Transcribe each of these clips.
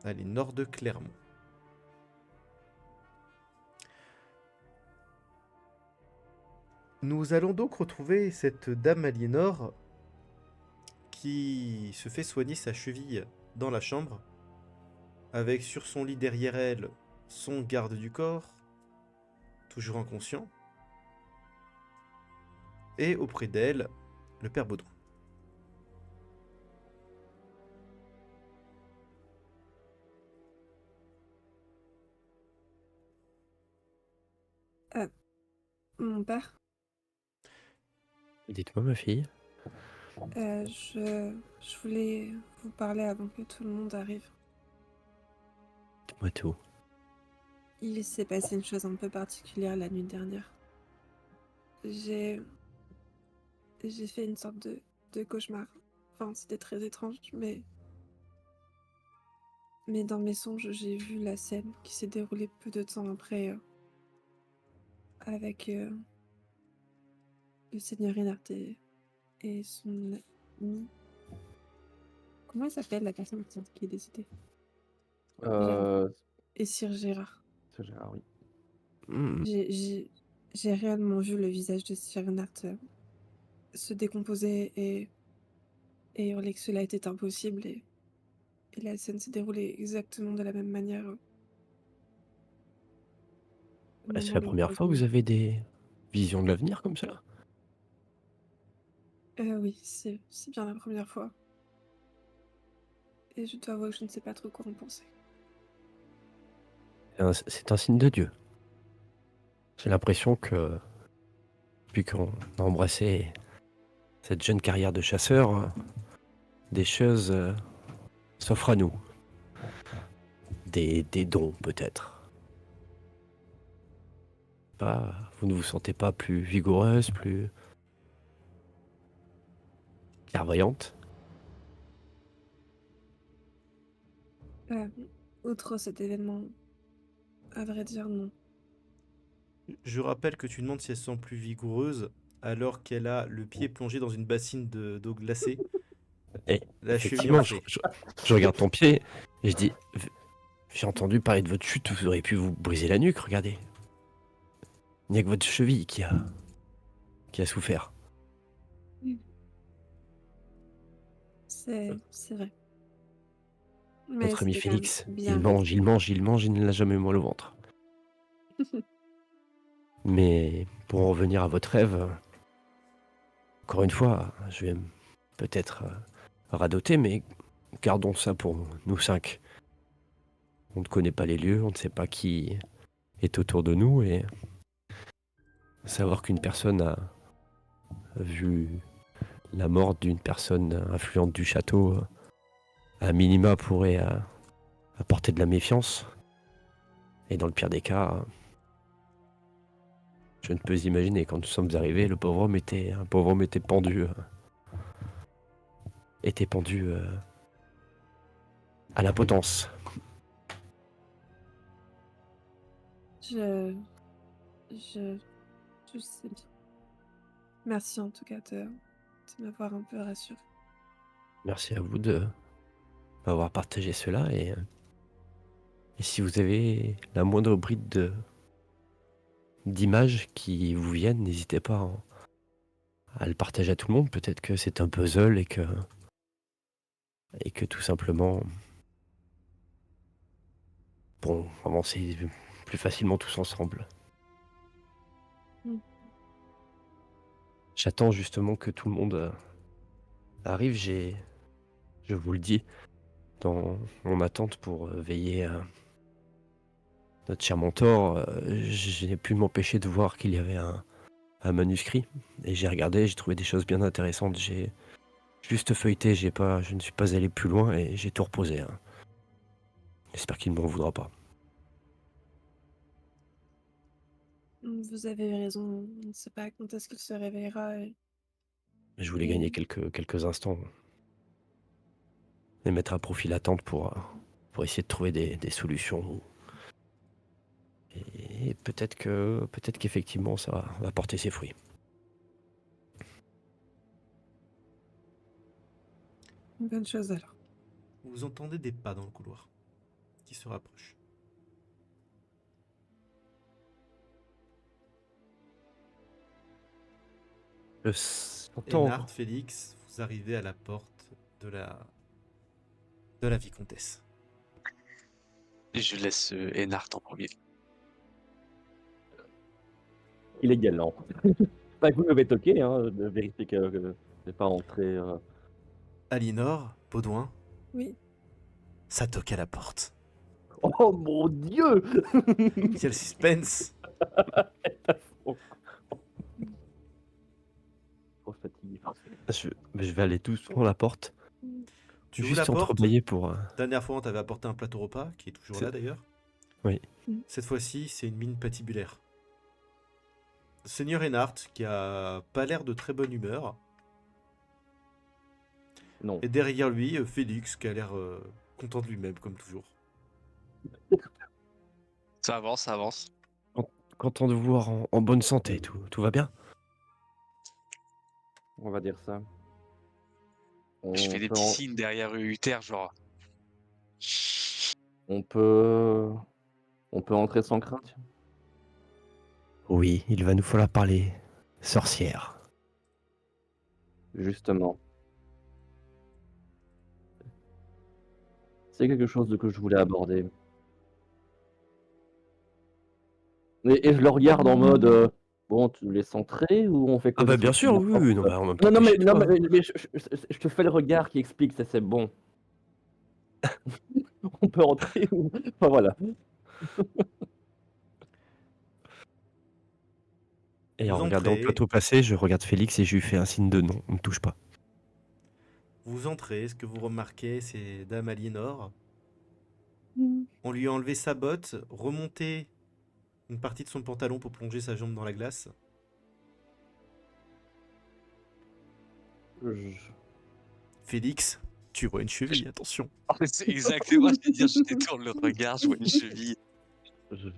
Elle est nord de Clermont. Nous allons donc retrouver cette dame Aliénor qui se fait soigner sa cheville dans la chambre, avec sur son lit derrière elle son garde du corps, toujours inconscient, et auprès d'elle, le père Baudron. Euh, Mon père, Dites-moi, ma fille. je voulais vous parler avant que tout le monde arrive. Dites-moi tout. Il s'est passé une chose un peu particulière la nuit dernière. J'ai j'ai fait une sorte de cauchemar. Enfin, c'était très étrange, mais dans mes songes, j'ai vu la scène qui s'est déroulée peu de temps après avec le seigneur Reinhardt et son ami. Comment il s'appelle la personne qui est décédée? Euh, Et Sir Gérard. c'est Gérard, oui. Hmm. J'ai réellement vu le visage de Sir Reinhardt se décomposer et hurler que cela était impossible et la scène s'est déroulée exactement de la même manière au C'est moment la de première fois que vous l'empoisonnement. avez des visions de l'avenir comme ça? Oui, c'est bien la première fois. Et je dois avouer que je ne sais pas trop quoi en penser. C'est un signe de Dieu. J'ai l'impression que depuis qu'on a embrassé cette jeune carrière de chasseur, des choses s'offrent à nous. Des dons, peut-être. Pas, vous ne vous sentez pas plus vigoureuse, plus clairvoyante? Euh, Outre cet événement, à vrai dire, non. Je rappelle que tu demandes si elle se sent plus vigoureuse alors qu'elle a le pied plongé dans une bassine d'eau glacée, Et la cheville effectivement, enflée. je regarde ton pied et je dis, j'ai entendu parler de votre chute, vous auriez pu vous briser la nuque, regardez. Il n'y a que votre cheville qui a souffert. Mm. C'est vrai. Mais Notre ami c'était quand même Félix, bien il vite. mange, il mange, il mange, il ne l'a jamais mal au ventre. Mais pour en revenir à votre rêve, encore une fois, je vais peut-être radoter, mais gardons ça pour nous cinq. On ne connaît pas les lieux, on ne sait pas qui est autour de nous, et savoir qu'une personne a vu la mort d'une personne influente du château, à minima pourrait apporter de la méfiance. Et dans le pire des cas, je ne peux imaginer, quand nous sommes arrivés, un pauvre homme était pendu à la potence. Je, je, je sais bien. Merci en tout cas de m'avoir un peu rassurée. Merci à vous de m'avoir partagé cela, et si vous avez la moindre bride d'images qui vous viennent, n'hésitez pas à le partager à tout le monde. Peut-être que c'est un puzzle et que tout simplement, bon, avancer plus facilement tous ensemble. Mm. J'attends justement que tout le monde arrive. Je vous le dis, dans mon attente pour veiller à notre cher mentor, je n'ai pu m'empêcher de voir qu'il y avait un manuscrit. Et j'ai regardé, j'ai trouvé des choses bien intéressantes. J'ai juste feuilleté, je ne suis pas allé plus loin et j'ai tout reposé, hein. J'espère qu'il ne m'en voudra pas. Vous avez raison, on ne sait pas quand est-ce qu'il se réveillera. Je voulais Et gagner quelques instants et mettre à profit l'attente pour essayer de trouver des solutions. Et peut-être qu'effectivement ça va porter ses fruits. une bonne chose alors. Vous entendez des pas dans le couloir. qui se rapproche. J'entends. Ennard, Félix, vous arrivez à la porte de la vicomtesse. Et je laisse Ennard en premier. Il est galant. Pas que vous devez toquer, hein, de vérifier que c'est pas entré. Alinor, Baudouin, Oui. ça toque à la porte. Oh mon dieu! Quel suspense! Trop fatigué. Je vais aller doucement à la porte. Tu ouvres Juste la porte. entrebâiller pour. Dernière fois, on t'avait apporté un plateau repas, qui est toujours là d'ailleurs. Oui. Cette fois-ci, c'est une mine patibulaire. Seigneur Ennard, qui a pas l'air de très bonne humeur. Non. Et derrière lui, Félix, qui a l'air content de lui-même, comme toujours. Ça avance, ça avance. Content de vous voir en bonne santé. Tout va bien? On va dire ça. Je fais On des peut petits en- signes derrière Uther, genre. On peut entrer sans crainte. Oui, il va nous falloir parler sorcière. Justement. C'est quelque chose que je voulais aborder. Et je le regarde en mode bon, tu laisses entrer ou on fait Ah bah connaissance bien sûr, première oui, fois non, bah en même temps Non, t'es mais, chez toi. mais je te fais le regard qui explique ça, c'est bon. On peut entrer ou. Enfin voilà. Et en Vous regardant le entrez, plateau passer, je regarde Félix et je lui fais un signe de non, on ne touche pas. ce que vous remarquez, c'est Dame Aliénor. Mm. On lui a enlevé sa botte, remonté une partie de son pantalon pour plonger sa jambe dans la glace. Je- Félix, tu vois une cheville, attention. C'est exactement, je veux dire, je détourne le regard, je vois une cheville. je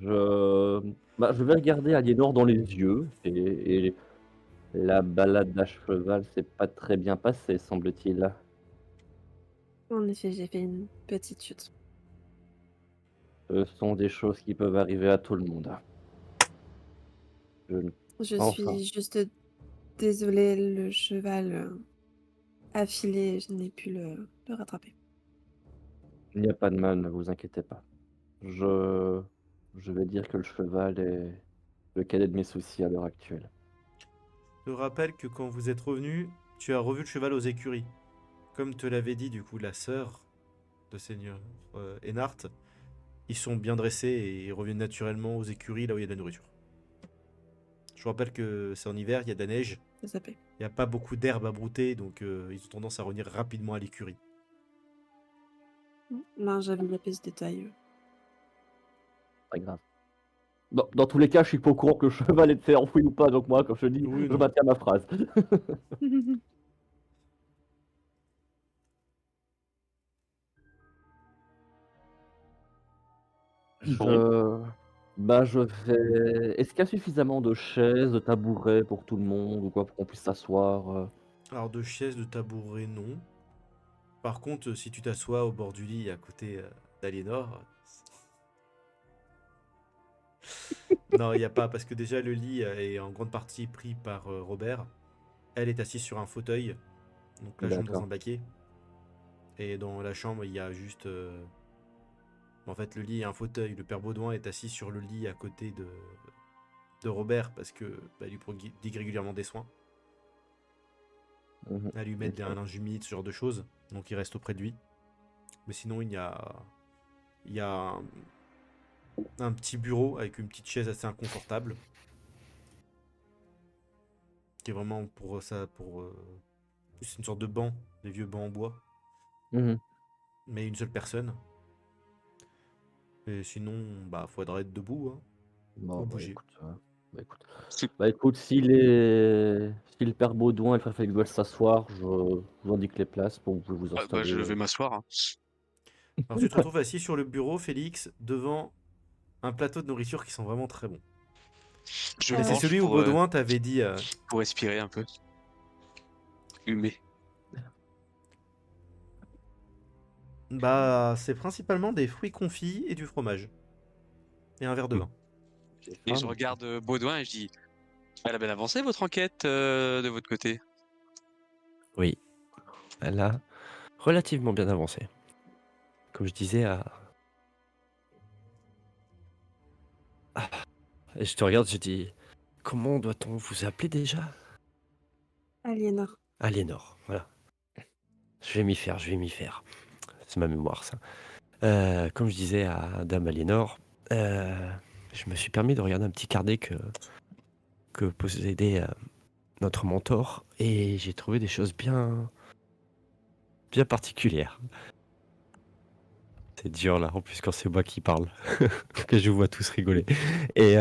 vais regarder Aliénor dans les yeux et la balade à cheval s'est pas très bien passée, semble-t-il. En effet, j'ai fait une petite chute. Ce sont des choses qui peuvent arriver à tout le monde. Je ne- Je Enfin. suis juste désolée, le cheval affilé, je n'ai pu le rattraper. Il n'y a pas de mal, ne vous inquiétez pas. Je, je vais dire que le cheval est le cadet de mes soucis à l'heure actuelle. Je te rappelle que quand vous êtes revenu, tu as revu le cheval aux écuries. Comme te l'avait dit du coup la sœur de Seigneur Ennard, ils sont bien dressés et ils reviennent naturellement aux écuries là où il y a de la nourriture. Je vous rappelle que c'est en hiver, il y a de la neige, Ça s'appelle. il n'y a pas beaucoup d'herbe à brouter, donc ils ont tendance à revenir rapidement à l'écurie. Non, j'avais zappé ce détail. Pas grave. Dans tous les cas, je suis pas au courant que le cheval est fait enfoui ou pas, donc moi, comme je te dis, Oui, je non. maintiens ma phrase. Bon. Je vais. Est-ce qu'il y a suffisamment de chaises, de tabourets pour tout le monde ou quoi pour qu'on puisse s'asseoir Alors de chaises, de tabouret, non. Par contre, si tu t'assois au bord du lit à côté d'Aliénor... Non, il n'y a pas, parce que déjà le lit est en grande partie pris par Robert. Elle est assise sur un fauteuil, donc la jambe dans D'accord. un baquet. Et dans la chambre, il y a juste... En fait, le lit et un fauteuil. Le père Baudouin est assis sur le lit à côté de Robert, parce que il lui prodigue régulièrement des soins. Mhm. À lui mettre Ok. un linge humide, ce genre de choses. Donc il reste auprès de lui. Mais sinon, il y a un petit bureau avec une petite chaise assez inconfortable. Qui est vraiment pour ça, c'est une sorte de banc, des vieux bancs en bois. Mhm. Mais une seule personne. Et sinon, faudra être debout. Hein. Bon, Faut bah bouger. écoute, bah écoute, si le père Baudouin et le frère Félix veulent s'asseoir, je vous indique les places pour que vous vous Bah, je installer. vais m'asseoir. Hein. Alors tu te retrouves assis sur le bureau, Félix, devant un plateau de nourriture qui sont vraiment très bons. Je Et c'est mange celui où Baudouin t'avait dit... pour respirer un peu. Humer. Bah, c'est principalement des fruits confits et du fromage. Et un verre de vin. J'ai Et faim, je donc. regarde Baudouin et je dis, elle a bien avancé votre enquête de votre côté. Oui, elle a relativement bien avancé. Comme je disais je te regarde, je dis: «Comment doit-on vous appeler déjà?» Aliénor. Aliénor, voilà. Je vais m'y faire, je vais m'y faire. C'est ma mémoire ça. Comme je disais à dame Aliénor, heu, je me suis permis de regarder un petit carnet que possédait, notre mentor et j'ai trouvé des choses bien particulières. C'est dur là, en plus quand c'est moi qui parle, que je vous vois tous rigoler et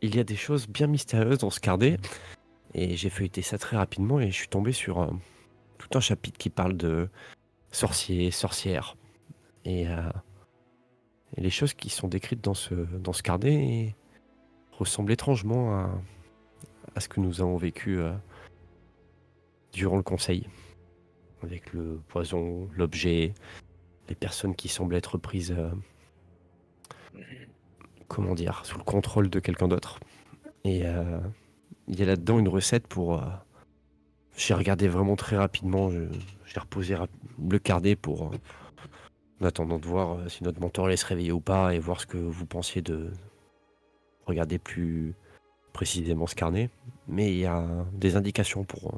il y a des choses bien mystérieuses dans ce carnet et j'ai feuilleté ça très rapidement et je suis tombé sur, tout un chapitre qui parle de sorciers, sorcières et les choses qui sont décrites dans ce carnet ressemblent étrangement à ce que nous avons vécu, durant le conseil. Avec le poison, l'objet, les personnes qui semblent être prises, comment dire? Sous le contrôle de quelqu'un d'autre et il y a là-dedans une recette pour, j'ai regardé vraiment très rapidement, j'ai reposé le carnet pour, en attendant de voir, si notre mentor allait se réveiller ou pas et voir ce que vous pensiez de regarder plus précisément ce carnet. Mais il y a des indications pour,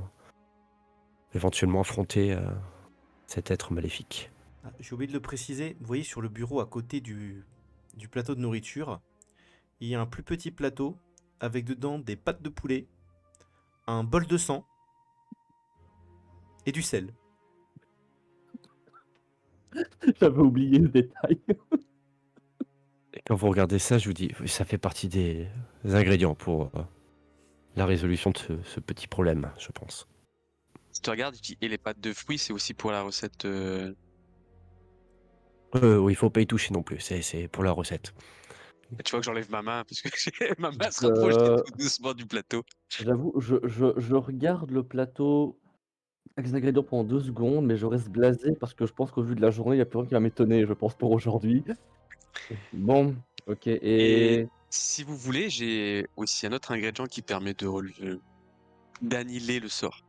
éventuellement affronter, cet être maléfique. Ah, j'ai oublié de le préciser, vous voyez sur le bureau à côté du plateau de nourriture, il y a un plus petit plateau avec dedans des pâtes de poulet, un bol de sang et du sel. J'avais oublié le détail. Et quand vous regardez ça, je vous dis, ça fait partie des ingrédients pour, la résolution de ce petit problème, je pense. Je te regarde, je dis, et les pâtes de fruits, c'est aussi pour la recette. Oui, il faut pas y toucher non plus, c'est pour la recette. Tu vois que j'enlève ma main parce que ma main se rapproche Je tout doucement du plateau. J'avoue, je regarde le plateau avec les ingrédients pendant 2 secondes, mais je reste blasé parce que je pense qu'au vu de la journée, il y a plus rien qui va m'étonner, je pense, pour aujourd'hui. Bon, OK Et et si vous voulez, j'ai aussi un autre ingrédient qui permet d'annihiler le sort.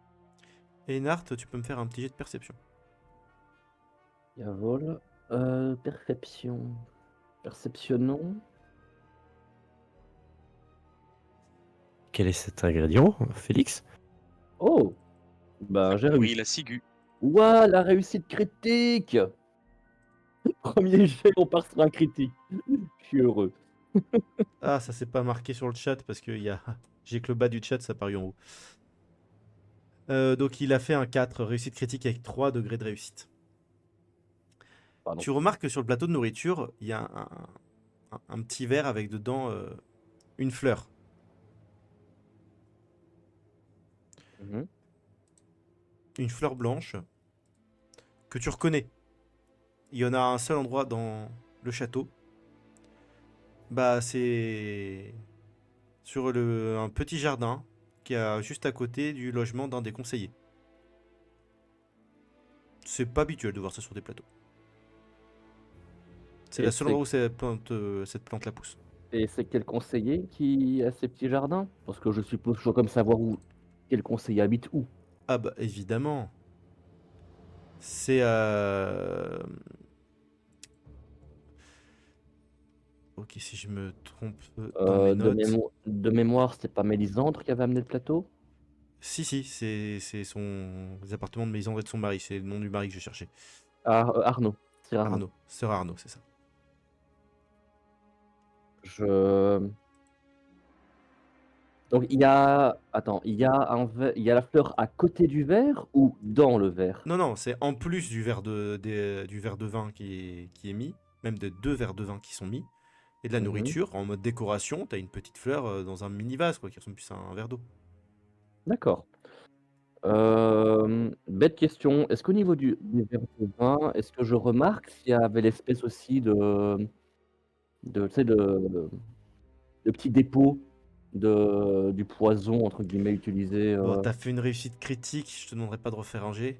Et Nart, tu peux me faire un petit jet de perception. Jawohl. Perception. Perceptionnons. Quel est cet ingrédient, Félix? Oh! Ben, j'ai Oui, réussi. la ciguë. Ouah, la réussite critique! Premier jet, on part sur un critique. Je suis heureux. Ah, ça s'est pas marqué sur le chat parce que j'ai que le bas du chat, ça paru en haut. Donc il a fait un 4, réussite critique avec 3 degrés de réussite. Pardon. Tu remarques que sur le plateau de nourriture, il y a un petit verre avec dedans une fleur. Mmh. Une fleur blanche que tu reconnais. Il y en a un seul endroit dans le château. Bah, c'est sur un petit jardin qui est juste à côté du logement d'un des conseillers. C'est pas habituel de voir ça sur des plateaux. C'est Et la seule endroit c'est où cette plante la pousse. et c'est quel conseiller qui a ces petits jardins? Parce que je suppose que je dois comme savoir où quel conseiller habite où. Ah bah évidemment. C'est ok, si je me trompe dans mes notes. De mémoire, c'était pas Mélisandre qui avait amené le plateau? Si si, c'est les appartements de Mélisandre et de son mari. C'est le nom du mari que je cherchais. Arnaud, Sir Arnaud. Arnaud, sœur Arnaud, c'est ça. Je Donc il y a attends, il y a la fleur à côté du verre ou dans le verre? Non non, c'est en plus du verre de vin qui est mis, même de 2 verres de vin qui sont mis, et de la Mmh. nourriture en mode décoration. T'as une petite fleur dans un mini vase quoi, qui ressemble plus à un verre d'eau. D'accord. Bête question, est-ce qu'au niveau du verre de vin, est-ce que je remarque s'il y avait l'espèce aussi de tu sais, de petits dépôts du «poison» entre guillemets utilisé, Bon, t'as fait une réussite critique, je te demanderai pas de refaire un jet.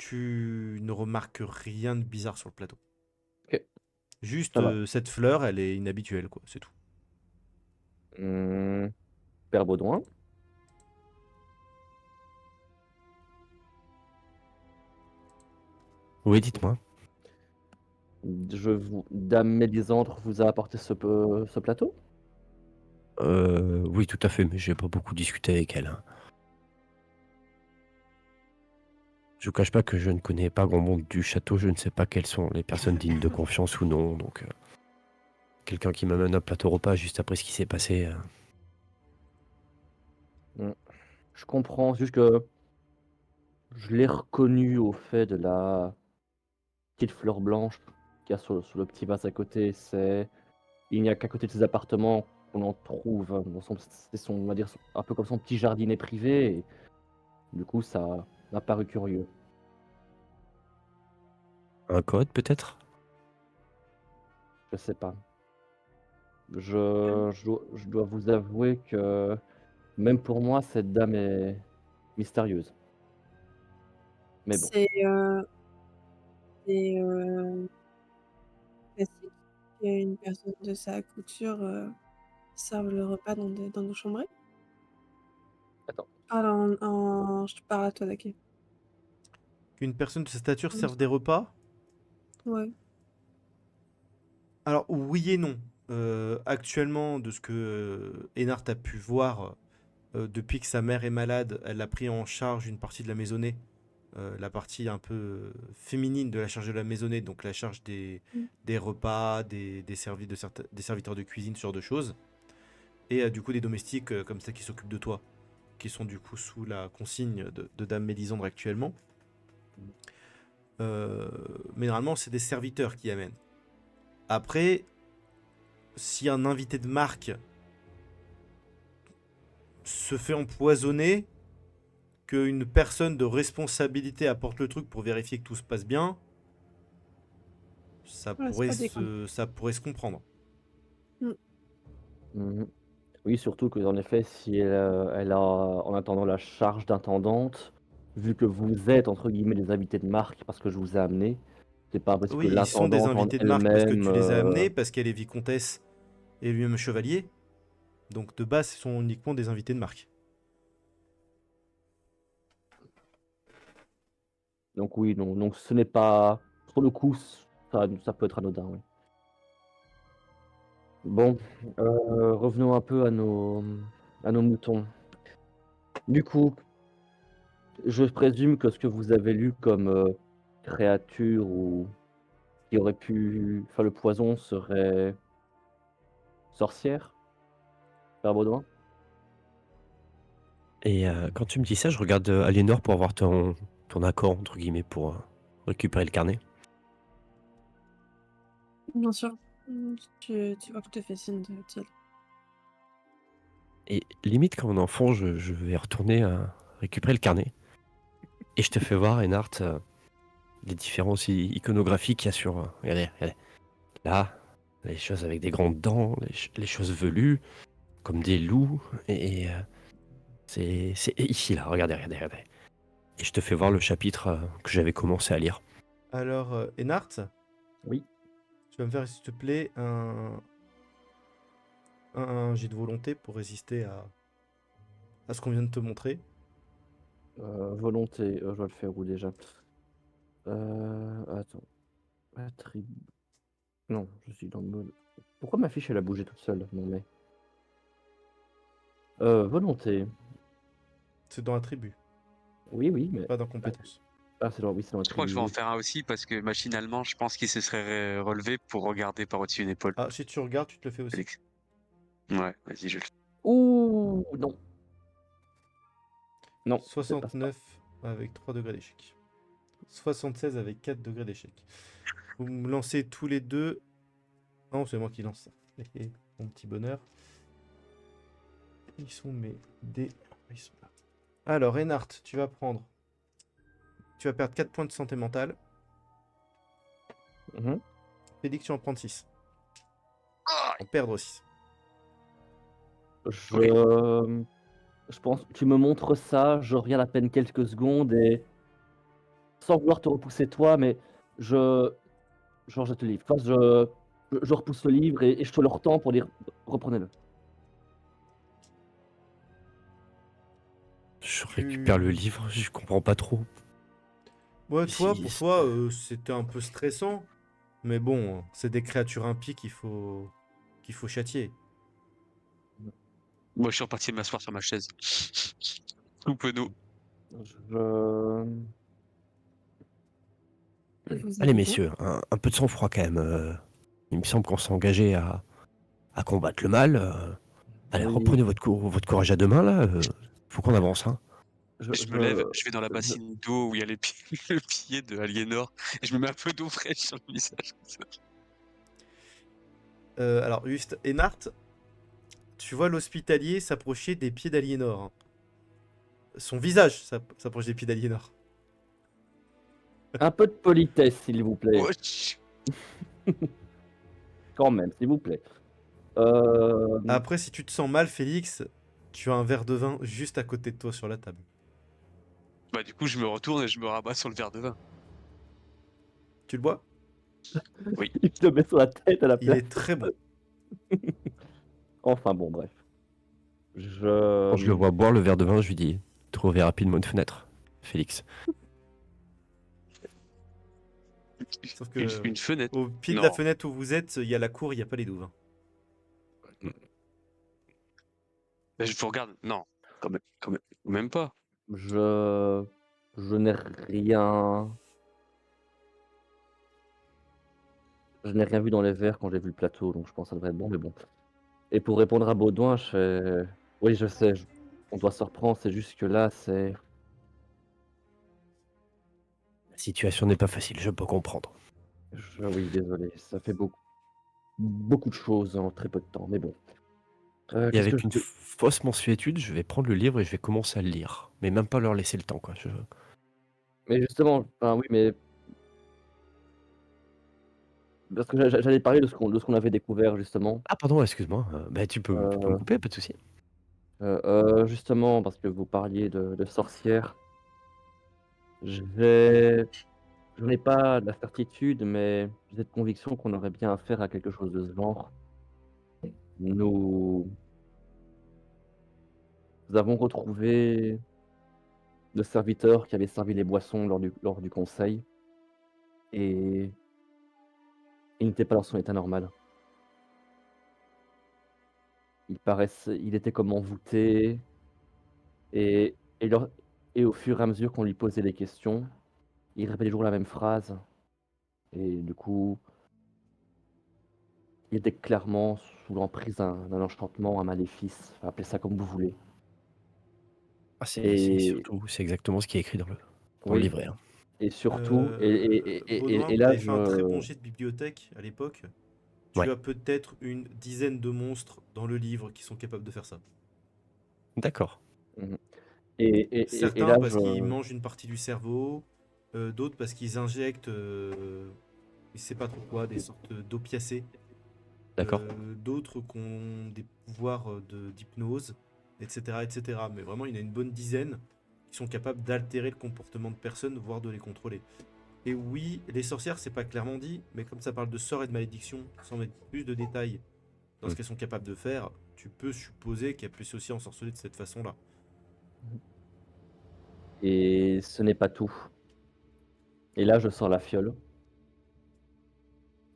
tu ne remarques rien de bizarre sur le plateau. Ok, Juste ça va. cette fleur, elle est inhabituelle, quoi, c'est tout. Père Baudouin. Oui, dites-moi. Dame Mélisandre vous a apporté ce plateau? Oui, tout à fait, mais j'ai pas beaucoup discuté avec elle, hein. Je vous cache pas que je ne connais pas grand monde du château, je ne sais pas quelles sont les personnes dignes de confiance ou non, donc quelqu'un qui m'amène un plateau repas juste après ce qui s'est passé. Mm. Je comprends, c'est juste que je l'ai reconnu au fait de la petite fleur blanche qu'il y a sur le petit vase à côté. Il n'y a qu'à côté de ses appartements qu'on en trouve, hein. C'est son, on va dire, un peu comme son petit jardinet privé. Et du coup, ça m'a paru curieux. Un code peut-être? Je sais pas. Je dois vous avouer que même pour moi, cette dame est mystérieuse. Mais bon. C'est classique qu'une personne de sa couture serve le repas dans nos chambres. Attends. Alors, je te parle à toi, Daki. Qu'une personne de sa stature Comment serve ça? des repas? Ouais. Alors, oui et non. Actuellement, de ce que Ennard a pu voir, depuis que sa mère est malade, elle a pris en charge une partie de la maisonnée, la partie un peu féminine de la charge de la maisonnée, donc la charge Mm. des repas, des serviteurs de cuisine, ce genre de choses. Et du coup, des domestiques comme ça qui s'occupent de toi, qui sont du coup sous la consigne de Dame Mélisandre actuellement. Mais normalement, c'est des serviteurs qui amènent. Après, si un invité de marque se fait empoisonner, qu'une personne de responsabilité apporte le truc pour vérifier que tout se passe bien, Ouais, c'est pas déconnant. ça pourrait se comprendre. Mm. Mhm. Oui, surtout que en effet, si elle a en attendant la charge d'intendante, vu que vous êtes entre guillemets des invités de marque parce que je vous ai amené, c'est pas parce que Oui, ils sont des l'intendante en invités de marque parce que elle-même. tu les as amenés, parce qu'elle est vicomtesse et lui-même chevalier. Donc de base, ce sont uniquement des invités de marque. Donc oui, non, donc ce n'est pas. Pour le coup, ça peut être anodin, oui. Bon, revenons un peu à nos moutons. Du coup, je présume que ce que vous avez lu comme créature ou qui aurait pu faire le poison serait sorcière, Père Baudouin? Et quand tu me dis ça, je regarde Aliénor pour avoir ton accord, entre guillemets, pour récupérer le carnet. Bien sûr. Tu vois que je te fais signe de tirer. Et limite, comme un enfant, je vais retourner récupérer le carnet. Et je te fais voir, Ennard, les différences iconographiques qu'il y a sur... regardez, regardez. Là, les choses avec des grandes dents, les choses velues, comme des loups. Et c'est ici, là, regardez, regardez, regardez. Et je te fais voir le chapitre que j'avais commencé à lire. Alors, Ennard, Oui. tu vas me faire, s'il te plaît, un jet de volonté pour résister à ce qu'on vient de te montrer. Volonté, je dois le faire où déjà? Attends. Attribut. Non, je suis dans le mode. Pourquoi ma fiche elle a bougé toute seule? Non mais. Volonté. C'est dans attribut, Oui, oui, mais. pas dans compétence. Ah, c'est dans, oui, c'est dans Je crois que je vais en attribut. faire un aussi parce que machinalement, je pense qu'il se serait relevé pour regarder par au-dessus une épaule. Ah, si tu regardes, tu te le fais aussi. Félix. Ouais, vas-y, je le fais. Ouh, non. Non, ça passe pas. 69 avec 3 degrés d'échec. 76 avec 4 degrés d'échec. Vous me lancez tous les deux. Non, c'est moi qui lance ça. Mon petit bonheur. Ils sont mes dés. Ils sont là. Alors, Reinhardt, tu vas prendre. Tu vas perdre 4 points de santé mentale. Mhm. Félix, tu en prends 6. En perdre 6. Je pense, tu me montres ça, je regarde à peine quelques secondes et sans vouloir te repousser toi, mais je genre je te livre. Enfin, je repousse le livre et je te le retends pour dire: «Reprenez-le». Je récupère le Tu... livre, je comprends pas trop. Ouais, toi, Si, pour toi, c'était un peu stressant. Mais bon, c'est des créatures impies qu'il faut châtier. Moi, je suis reparti m'asseoir sur ma chaise. Tout penaud. Je Vous allez allez bien? messieurs, un peu de sang-froid quand même. Il me semble qu'on s'est engagé à combattre le mal. Allez, oui, reprenez votre courage à deux mains là. Faut qu'on avance, hein. Je me lève, je vais dans la bassine d'eau où il y a le pied de Aliénor et je me mets un peu d'eau fraîche sur le visage. Alors, juste, Enart, tu vois l'hospitalier s'approcher des pieds d'Aliénor, hein. Son visage s'approche des pieds d'Aliénor. un peu de politesse, s'il vous plaît. Wesh. Quand même, s'il vous plaît. Après, si tu te sens mal, Félix, tu as un verre de vin juste à côté de toi sur la table. Bah, du coup, je me retourne et je me rabats sur le verre de vin. Tu le bois? Oui. Il te met sur la tête à la Il place. est très bon. Enfin bon, bref. Quand je le Je vois boire le verre de vin, je lui dis trouvez rapidement une fenêtre, Félix. Sauf que Une fenêtre. au pied de la Non. fenêtre où vous êtes, il y a la cour, il n'y a pas les douves, hein. Bah, je vous regarde. Non. Même pas. je je n'ai rien je n'ai rien vu dans les verres quand j'ai vu le plateau, donc je pense que ça devrait être bon, mais bon. Et pour répondre à Baudouin, je fais: «Oui, je sais, on doit se reprendre, c'est juste que là, c'est» La situation n'est pas facile, je peux comprendre. oui, désolé, ça fait beaucoup de choses en très peu de temps, mais bon. Et Qu'est-ce que avec je une peux fausse mansuétude, je vais prendre le livre et je vais commencer à le lire. Mais même pas leur laisser le temps, quoi. mais justement, enfin oui, mais parce que j'allais parler de ce qu'on avait découvert justement. Ah pardon, excuse-moi. Bah, tu peux me Heu couper, pas de souci. justement parce que vous parliez de sorcières, j'ai je n'ai pas la certitude, mais j'ai cette conviction qu'on aurait bien affaire à quelque chose de ce genre. Nous avons retrouvé le serviteur qui avait servi les boissons lors du conseil et il n'était pas dans son état normal. Il était comme envoûté et lors et au fur et à mesure qu'on lui posait des questions, il répétait toujours la même phrase et du coup, il était clairement sous l'emprise d'un enchantement, un maléfice, enfin, appelez ça comme vous voulez. Ah, c'est Et surtout, c'est exactement ce qui est écrit dans le oui, livret, hein. et surtout Baudouin, et tu là avais fait un très bon je jet de bibliothèque à l'époque. Tu Ouais, as peut-être une dizaine de monstres dans le livre qui sont capables de faire ça. d'accord. mmh et Certains là parce je qu'ils mangent une partie du cerveau, d'autres parce qu'ils injectent, je sais pas trop quoi, des sortes d'opiacés, D'accord. d'autres qui ont des pouvoirs d'hypnose, etc., etc. Mais vraiment, il y en a une bonne dizaine qui sont capables d'altérer le comportement de personnes, voire de les contrôler. Et oui, les sorcières, c'est pas clairement dit, mais comme ça parle de sorts et de malédictions, sans mettre plus de détails dans ce Hmm. qu'elles sont capables de faire, tu peux supposer qu'elles puissent aussi ensorceler de cette façon-là. et ce n'est pas tout. Et là je sors la fiole.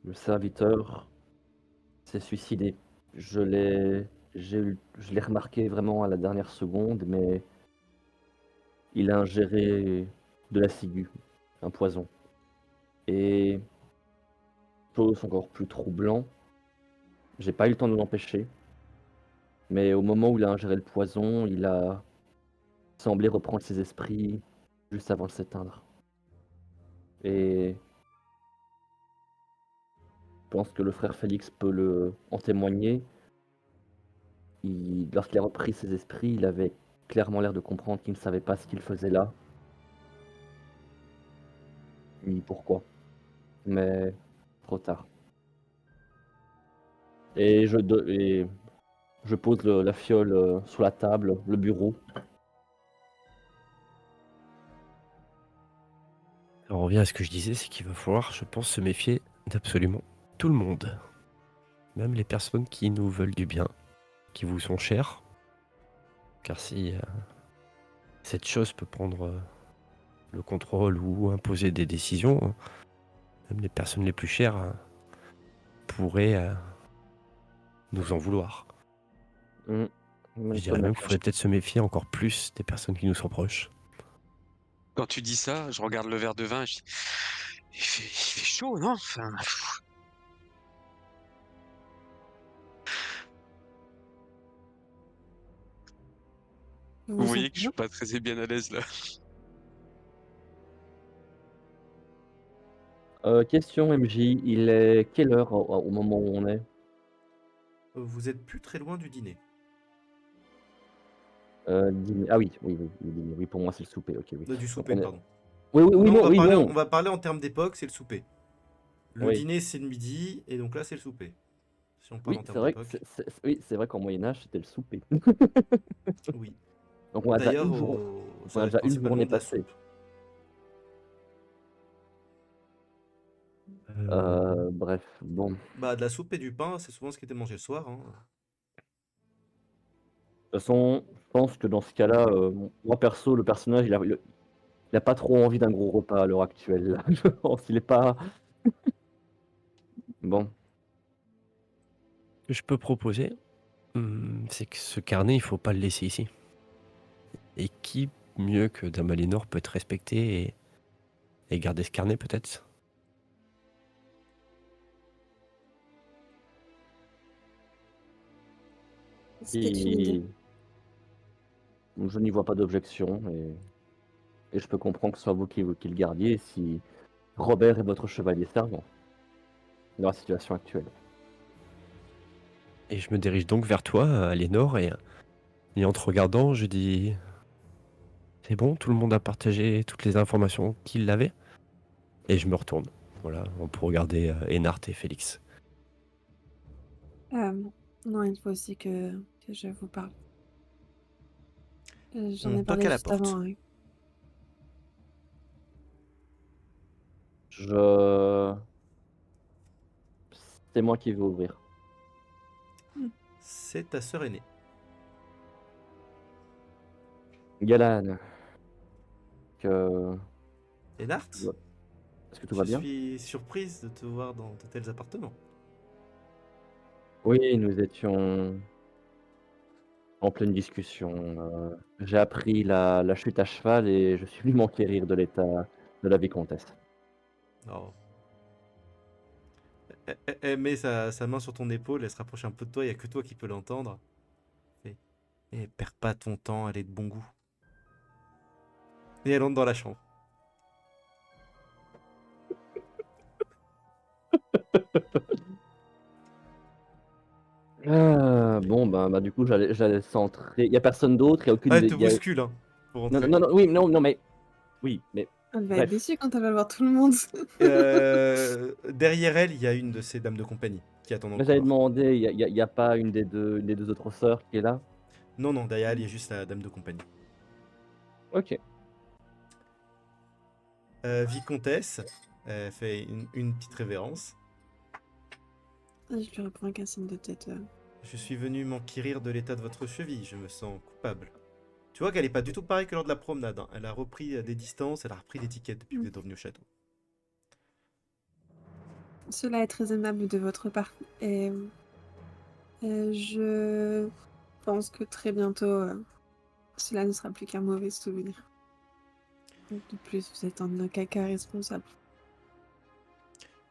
Le serviteur s'est suicidé. Je l'ai remarqué vraiment à la dernière seconde, mais il a ingéré de la ciguë, un poison. Et chose encore plus troublant, j'ai pas eu le temps de l'empêcher, mais au moment où il a ingéré le poison, il a semblé reprendre ses esprits juste avant de s'éteindre. Et je pense que le frère Félix peut en témoigner. Lorsqu'il a repris ses esprits, il avait clairement l'air de comprendre qu'il ne savait pas ce qu'il faisait là, ni pourquoi. Mais trop tard. Et je pose la fiole sur la table, le bureau. on revient à ce que je disais, c'est qu'il va falloir, je pense, se méfier d'absolument tout le monde. Même les personnes qui nous veulent du bien, qui vous sont chères. Car si cette chose peut prendre le contrôle ou imposer des décisions, même les personnes les plus chères pourraient nous en vouloir. Mmh. Je Même dirais ton même qu'il accord. faudrait peut-être se méfier encore plus des personnes qui nous sont proches. Quand tu dis ça, je regarde le verre de vin et je dis: «Il fait chaud, non?» Enfin, Vous vous vous voyez sentez que je bien? suis pas très bien à l'aise là. Question MJ, il est quelle heure au moment où on est? Vous êtes plus très loin du dîner. Dîner. Ah oui, oui, oui, le dîner. Oui, pour moi, c'est le souper. OK, oui. Du Donc souper, on est pardon. oui, oui, oui, Non, non, oui, on non. va parler en termes d'époque, c'est le souper. Le Oui. dîner, c'est le midi, et donc là, c'est le souper. Si on parle Oui, en c'est termes vrai que d'époque. oui, c'est vrai qu'en Moyen Âge, c'était le souper. Oui. Donc on a déjà D'ailleurs, une jour ça on a va être déjà une principalement journée de la passée. soupe. Bref, bon. De Bah, de la soupe et du pain, c'est souvent ce qui était mangé le soir, hein. toute façon, je pense que dans ce cas-là, moi perso, le personnage, il a pas trop envie d'un gros repas à l'heure actuelle, là. Je pense, il est pas bon. Ce que je peux proposer, c'est que ce carnet, il faut pas le laisser ici. Et qui mieux que Dame Aliénor peut être respecté et garder ce carnet peut-être? C'est une idée. Et je n'y vois pas d'objection et je peux comprendre que ce soit vous qui le gardiez si Robert est votre chevalier servant dans la situation actuelle. Et je me dirige donc vers toi, Aliénor, et en te regardant, je dis: «C'est bon, tout le monde a partagé toutes les informations qu'il avait?» Et je me retourne, voilà, pour regarder Einart et Félix. Non, il faut aussi que je vous parle. J'en On ai toque à parlé la juste avant, porte. hein. Je C'est moi qui vais ouvrir. Mmh. C'est ta sœur aînée. Galan, que Enart, est-ce que tout je va bien? suis surprise de te voir dans de tels appartements. Oui, nous étions en pleine discussion. J'ai appris la chute à cheval et je suis venu m'enquérir de l'état de la vicomtesse. Oh. Elle met sa main sur ton épaule, elle se rapproche un peu de toi, il n'y a que toi qui peux l'entendre. Et perds pas ton temps, elle est de bon goût. Et elle entre dans la chambre. Bon, bah, du coup, j'allais centrer. Il y a personne d'autre, il y a Ah, aucune elle des. te bouscule, hein, pour Non, non, rentrer. non, non, oui, non, non, mais oui, mais Elle va être bref. déçue quand elle va voir tout le monde. Derrière elle, il y a une de ces dames de compagnie qui attend dans le Mais j'avais couloir. demandé, il y a pas une des deux autres sœurs qui est là? Non, non, derrière elle, il y a juste la dame de compagnie. Ok. Vicomtesse, elle fait une petite révérence. Je lui réponds avec un signe de tête. Je suis venu m'enquérir de l'état de votre cheville, je me sens coupable. Tu vois qu'elle est pas du tout pareille que lors de la promenade, hein. Elle a repris des distances, elle a repris des tickets depuis que vous êtes revenu au château. Cela est très aimable de votre part. Et je pense que très bientôt, cela ne sera plus qu'un mauvais souvenir. De plus, vous êtes un caca responsable.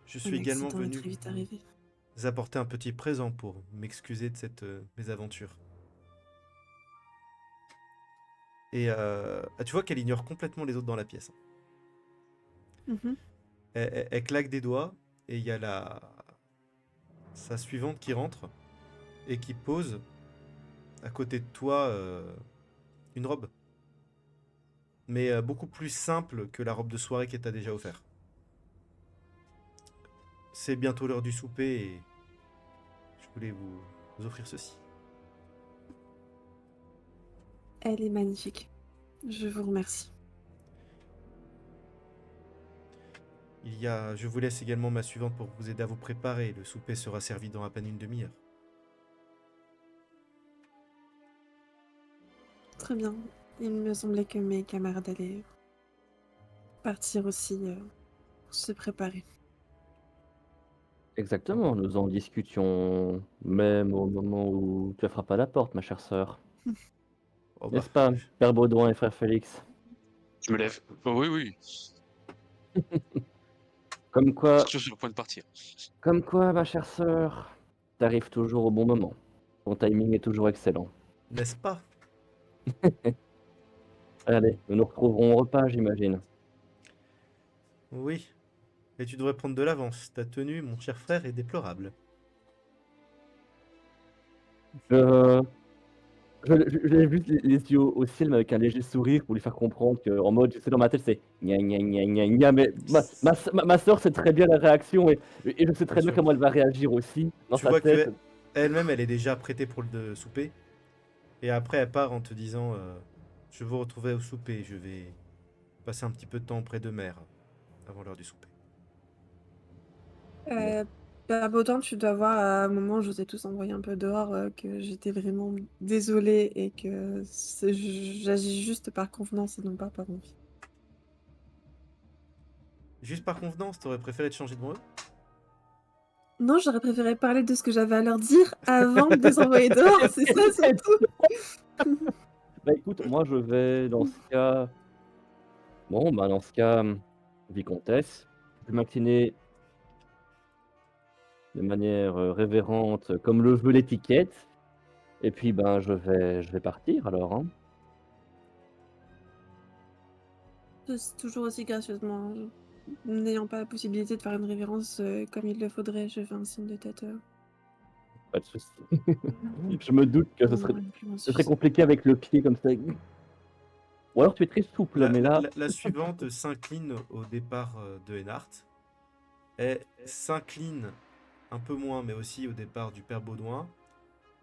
Je Un suis également accident est venu très vite arrivé. vous apporter un petit présent pour m'excuser de cette mésaventure. Et tu vois qu'elle ignore complètement les autres dans la pièce. Mhm. Elle claque des doigts et il y a sa suivante qui rentre et qui pose à côté de toi une robe. Mais beaucoup plus simple que la robe de soirée qu'elle t'a déjà offert. C'est bientôt l'heure du souper et je voulais vous offrir ceci. Elle est magnifique. Je vous remercie. Je vous laisse également ma suivante pour vous aider à vous préparer. Le souper sera servi dans à peine une demi-heure. Très bien. Il me semblait que mes camarades allaient partir aussi pour se préparer. Exactement, nous en discutions même au moment où tu as frappé à la porte, ma chère sœur. Oh bah, N'est-ce pas, Père Baudouin et frère Félix? Je me lève. Oh, oui, oui. Comme Je suis quoi, toujours sur le point de partir. ma chère sœur, t'arrives toujours au bon moment. Ton timing est toujours excellent. n'est-ce pas? Allez, nous nous retrouverons au repas, j'imagine. Oui. Et tu devrais prendre de l'avance. Ta tenue, mon cher frère, est déplorable. Je, j'ai vu les yeux au ciel, mais avec un léger sourire pour lui faire comprendre que, en mode, c'est dans ma tête, c'est gna gna gna gna gna, mais ma sœur sait très bien la réaction et je sais très Bien bien sûr. comment elle va réagir aussi dans Tu sa vois tête. que elle-même, elle est déjà apprêtée pour le souper. Et après, elle part en te disant je vous retrouverai au souper. Je vais passer un petit peu de temps auprès de mère avant l'heure du souper. Euh, Bah, Baudin, tu dois voir à un moment, je vous ai tous envoyé un peu dehors, que j'étais vraiment désolée et que j'agis juste par convenance et non pas par envie. Juste par convenance, t'aurais préféré te changer devant eux? Non, j'aurais préféré parler de ce que j'avais à leur dire avant de les envoyer dehors, c'est ça surtout. Bah écoute, moi je vais dans ce cas. Bon, bah dans ce cas, vicomtesse, je vais m'incliner de manière révérente, comme le veut l'étiquette. Et puis ben je vais partir alors, hein. C'est toujours aussi gracieusement, n'ayant pas la possibilité de faire une révérence comme il le faudrait, je fais un signe de tête. Pas de souci. Je me doute que Non, non, amplement ce serait suffisant. compliqué avec le pied comme ça. Ou alors tu es très souple, La, mais la- là, la- la suivante s'incline au départ de Enhart. Elle s'incline un peu moins, mais aussi au départ du père Baudouin.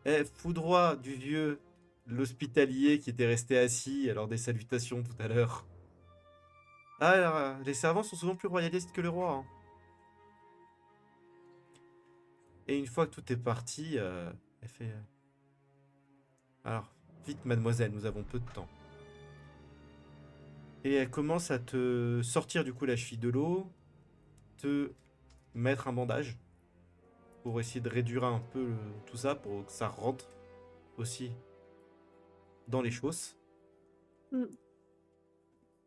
Elle foudroie du vieux l'hospitalier qui était resté assis lors des salutations tout à l'heure. Ah, alors, les servants sont souvent plus royalistes que le roi, hein. Et une fois que tout est parti, elle fait alors, vite, mademoiselle, nous avons peu de temps. Et elle commence à te sortir du coup la cheville de l'eau, te mettre un bandage pour essayer de réduire un peu tout ça, pour que ça rentre aussi dans les chausses. Mm.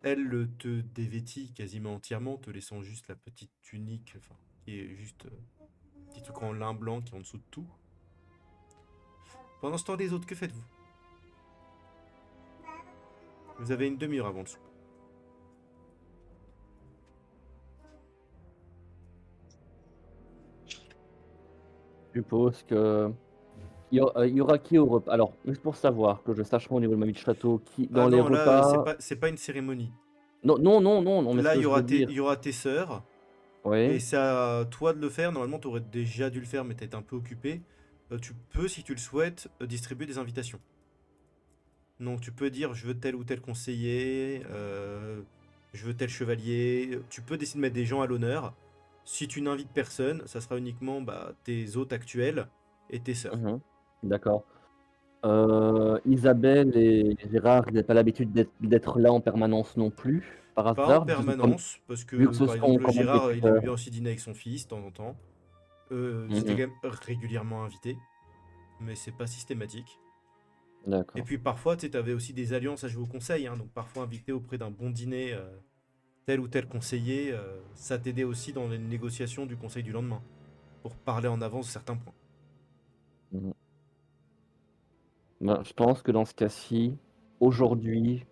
Elle te dévêtit quasiment entièrement, te laissant juste la petite tunique, enfin, qui est juste petit truc en lin blanc qui est en dessous de tout. Pendant ce temps, les autres, que faites-vous? Vous avez une demi-heure avant le souper. je suppose que il y aura qui au repas? Alors, juste pour savoir, que je sache moi au niveau de ma vie de château, qui Ah dans les non, là, repas. c'est pas une cérémonie. Non, non, non, non, non, mais ce Là, que je veux il dire. y aura tes sœurs, Oui. et c'est à toi de le faire. Normalement, tu aurais déjà dû le faire, mais tu un peu occupé. Tu peux, si tu le souhaites, distribuer des invitations. Donc, tu peux dire, je veux tel ou tel conseiller, je veux tel chevalier. Tu peux décider de mettre des gens à l'honneur. Si tu n'invites personne, ça sera uniquement tes hôtes actuels et tes sœurs. Mhm. D'accord. Isabelle et Gérard, ils n'avaient pas l'habitude d'être là en permanence non plus, par Pas en hasard, permanence, parce vu que que ce par sont exemple, quand même des Gérard, il aimait tuteurs. bien aussi dîner avec son fils de temps en temps. Ils étaient Mhm. quand même régulièrement invités, mais c'est pas systématique. Et D'accord. puis parfois, tu avais aussi des alliances à jouer au conseil, hein, donc parfois invité auprès d'un bon dîner tel ou tel conseiller, ça t'aidait aussi dans les négociations du conseil du lendemain, pour parler en avance de certains points. Mhm. Ben, je pense que dans ce cas-ci, aujourd'hui,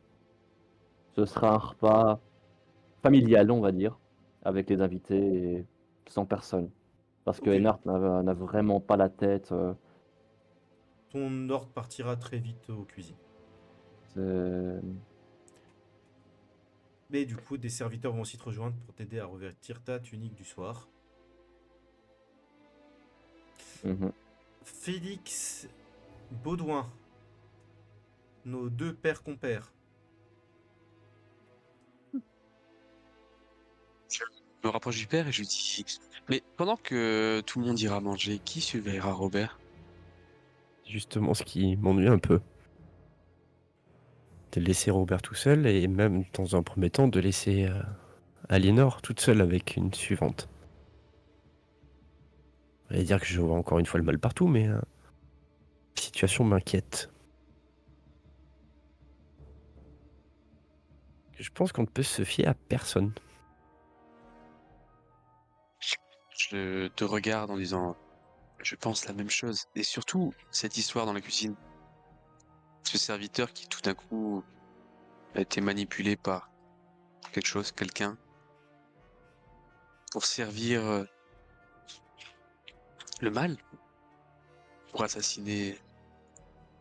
ce sera un repas familial, on va dire, avec les invités et sans personne. Parce que Ok, Ennard n'a vraiment pas la tête. ton ordre partira très vite aux cuisines. C'est- Mais du coup, des serviteurs vont aussi te rejoindre pour t'aider à revêtir ta tunique du soir. Mhm. Félix Baudouin, nos deux pères compères. me rapproche du père et je lui dis: «Mais pendant que tout le monde ira manger, qui surveillera Robert?» Justement, ce qui m'ennuie un peu, c'est de laisser Robert tout seul et même dans un premier temps de laisser Aliénor toute seule avec une suivante. J'allais dire que je vois encore une fois le mal partout, mais la situation m'inquiète. Je pense qu'on ne peut se fier à personne. Je te regarde en disant: «Je pense la même chose» et surtout cette histoire dans la cuisine. Ce serviteur qui tout d'un coup a été manipulé par quelque chose, quelqu'un, pour servir, le mal, pour assassiner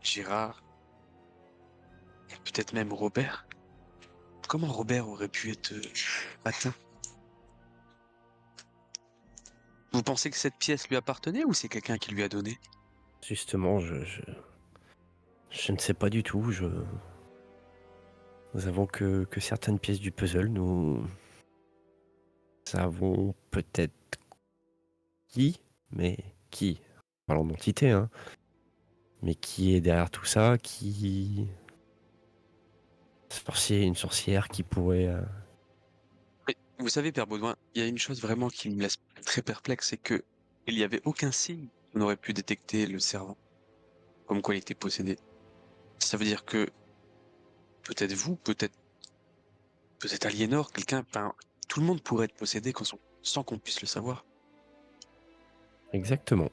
Gérard et peut-être même Robert. Comment Robert aurait pu être, atteint? Vous pensez que cette pièce lui appartenait ou c'est quelqu'un qui lui a donné? Justement, je ne sais pas du tout. Nous avons que certaines pièces du puzzle. Nous savons peut-être qui, mais qui? Parlons d'entité, hein. Mais qui est derrière tout ça? Qui une sorcière qui pourrait. Mais vous savez, père Baudouin, il y a une chose vraiment qui me laisse très perplexe, c'est que il n'y avait aucun signe qu'on aurait pu détecter le servant, comme quoi il était possédé. Ça veut dire que peut-être vous, peut-être Aliénor, quelqu'un, enfin, tout le monde pourrait être possédé sans qu'on puisse le savoir. Exactement.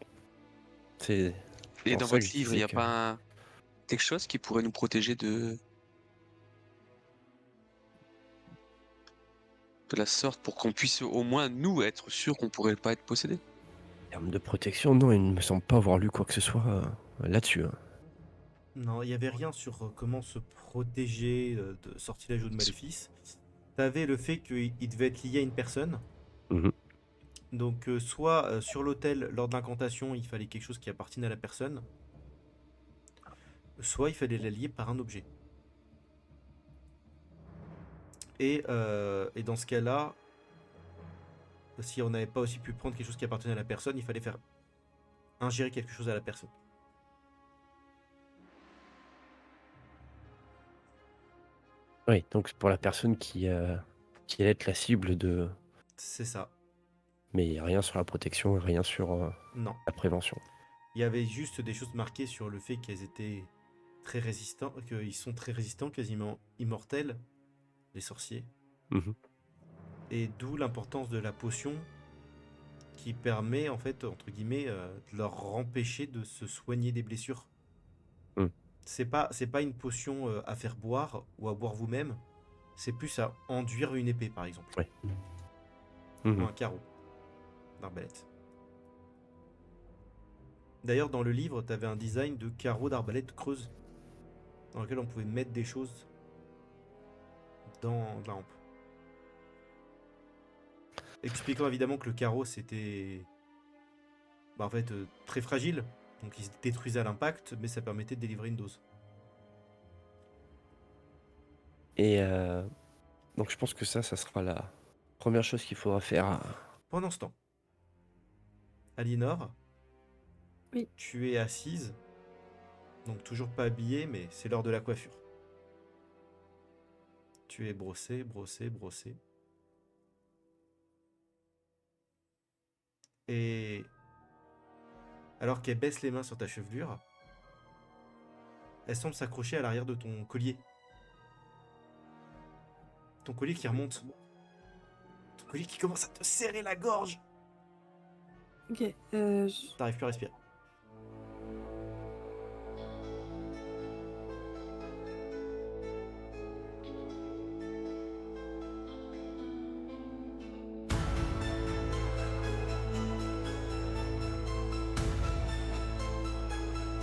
C'est Et pour dans ça que votre je livre, il disais n'y a que. pas quelque chose qui pourrait nous protéger de la sorte pour qu'on puisse au moins nous être sûrs qu'on pourrait pas être possédé? En termes de protection, non, il ne me semble pas avoir lu quoi que ce soit là-dessus, hein. Non, il n'y avait rien sur comment se protéger de sortilège ou de maléfice. T'avais le fait qu'il devait être lié à une personne. Mhm. Donc, soit sur l'autel, lors de l'incantation, il fallait quelque chose qui appartienne à la personne, soit il fallait la lier par un objet. Et dans ce cas-là, si on n'avait pas aussi pu prendre quelque chose qui appartenait à la personne, il fallait faire ingérer quelque chose à la personne. Oui, donc pour la personne qui allait être la cible de. C'est ça. Mais rien sur la protection et rien sur Non. la prévention. Il y avait juste des choses marquées sur le fait qu'elles étaient très résistants, qu'ils sont très résistants, quasiment immortels, les sorciers. Mhm. Et d'où l'importance de la potion qui permet, en fait, entre guillemets, de leur empêcher de se soigner des blessures. Mm. C'est pas une potion à faire boire ou à boire vous-même, c'est plus à enduire une épée, par exemple. Ouais. Ou Mhm. un carreau d'arbalète. D'ailleurs, dans le livre, tu avais un design de carreau d'arbalète creuse, dans lequel on pouvait mettre des choses dans la rampe. Expliquant évidemment que le carreau, c'était en fait très fragile, donc il se détruisait à l'impact, mais ça permettait de délivrer une dose. Et donc je pense que ça sera la première chose qu'il faudra faire. Pendant ce temps, Aliénor, Oui. tu es assise, donc toujours pas habillée, mais c'est l'heure de la coiffure. Tu es brossée, brossée, brossée. Et alors qu'elle baisse les mains sur ta chevelure, elle semble s'accrocher à l'arrière de ton collier. Ton collier qui remonte. Ton collier qui commence à te serrer la gorge. Ok. T'arrives plus à respirer.